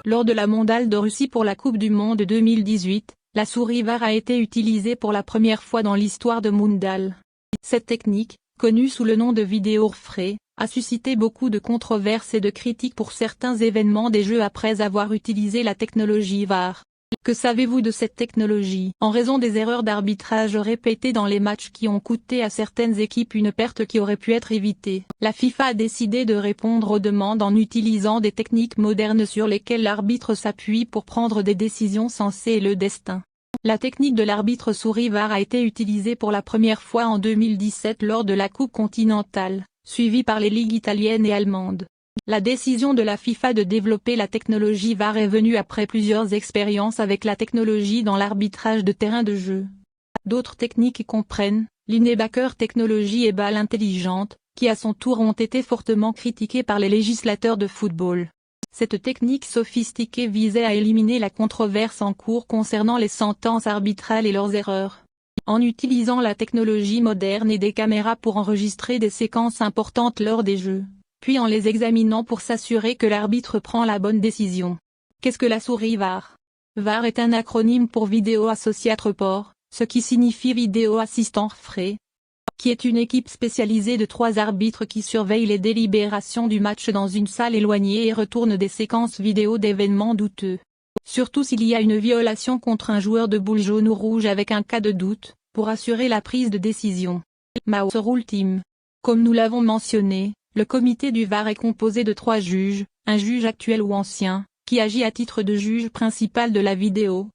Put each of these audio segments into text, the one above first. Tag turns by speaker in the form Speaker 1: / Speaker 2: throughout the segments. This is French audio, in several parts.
Speaker 1: Lors de la mondiale de Russie pour la Coupe du Monde 2018, la souris VAR a été utilisée pour la première fois dans l'histoire de mondial. Cette technique, connue sous le nom de vidéo refray, a suscité beaucoup de controverses et de critiques pour certains événements des Jeux après avoir utilisé la technologie VAR. Que savez-vous de cette technologie? En raison des erreurs d'arbitrage répétées dans les matchs qui ont coûté à certaines équipes une perte qui aurait pu être évitée, la FIFA a décidé de répondre aux demandes en utilisant des techniques modernes sur lesquelles l'arbitre s'appuie pour prendre des décisions sensées et le destin. La technique de l'arbitre souris VAR a été utilisée pour la première fois en 2017 lors de la Coupe continentale, suivie par les ligues italiennes et allemandes. La décision de la FIFA de développer la technologie VAR est venue après plusieurs expériences avec la technologie dans l'arbitrage de terrain de jeu. D'autres techniques comprennent l'inebacker technologie et balle intelligente, qui à son tour ont été fortement critiquées par les législateurs de football. Cette technique sophistiquée visait à éliminer la controverse en cours concernant les sentences arbitrales et leurs erreurs. En utilisant la technologie moderne et des caméras pour enregistrer des séquences importantes lors des jeux, puis en les examinant pour s'assurer que l'arbitre prend la bonne décision. Qu'est-ce que la souris VAR? VAR est un acronyme pour Video Associate Report, ce qui signifie Vidéo Assistant Refray, qui est une équipe spécialisée de 3 arbitres qui surveillent les délibérations du match dans une salle éloignée et retournent des séquences vidéo d'événements douteux. Surtout s'il y a une violation contre un joueur de boule jaune ou rouge avec un cas de doute, pour assurer la prise de décision. Mouse Rule Team. Comme nous l'avons mentionné, le comité du VAR est composé de 3 juges, un juge actuel ou ancien, qui agit à titre de juge principal de la vidéo,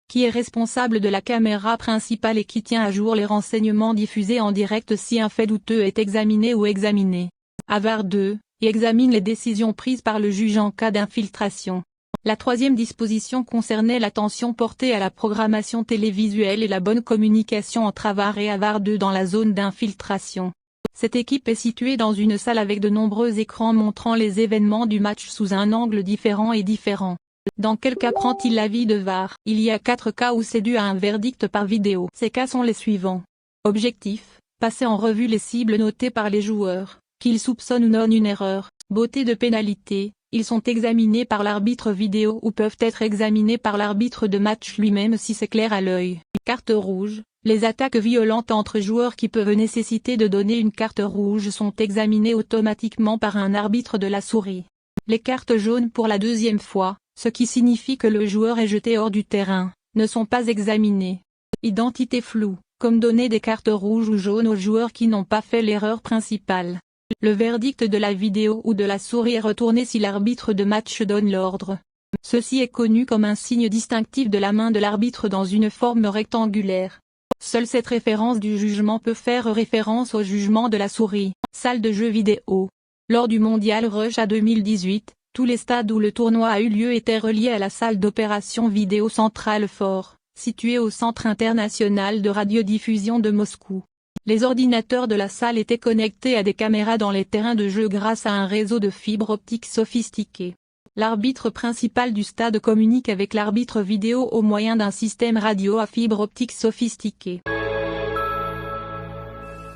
Speaker 1: qui est responsable de la caméra principale et qui tient à jour les renseignements diffusés en direct si un fait douteux est examiné ou examiné. VAR 2, et examine les décisions prises par le juge en cas d'infiltration. La 3e disposition concernait l'attention portée à la programmation télévisuelle et la bonne communication entre VAR et VAR 2 dans la zone d'infiltration. Cette équipe est située dans une salle avec de nombreux écrans montrant les événements du match sous un angle différent et différent. Dans quel cas prend-il l'avis de VAR? Il y a 4 cas où c'est dû à un verdict par vidéo. Ces cas sont les suivants. Objectif, passer en revue les cibles notées par les joueurs, qu'ils soupçonnent ou non une erreur. Beauté de pénalité, ils sont examinés par l'arbitre vidéo ou peuvent être examinés par l'arbitre de match lui-même si c'est clair à l'œil. Carte rouge. Les attaques violentes entre joueurs qui peuvent nécessiter de donner une carte rouge sont examinées automatiquement par un arbitre de la souris. Les cartes jaunes pour la 2e fois, ce qui signifie que le joueur est jeté hors du terrain, ne sont pas examinées. Identité floue, comme donner des cartes rouges ou jaunes aux joueurs qui n'ont pas fait l'erreur principale. Le verdict de la vidéo ou de la souris est retourné si l'arbitre de match donne l'ordre. Ceci est connu comme un signe distinctif de la main de l'arbitre dans une forme rectangulaire. Seule cette référence du jugement peut faire référence au jugement de la souris. Salle de jeux vidéo. Lors du mondial Russia 2018, tous les stades où le tournoi a eu lieu étaient reliés à la salle d'opération vidéo Central 4, située au Centre international de radiodiffusion de Moscou. Les ordinateurs de la salle étaient connectés à des caméras dans les terrains de jeu grâce à un réseau de fibres optiques sophistiqué. L'arbitre principal du stade communique avec l'arbitre vidéo au moyen d'un système radio à fibre optique sophistiqué.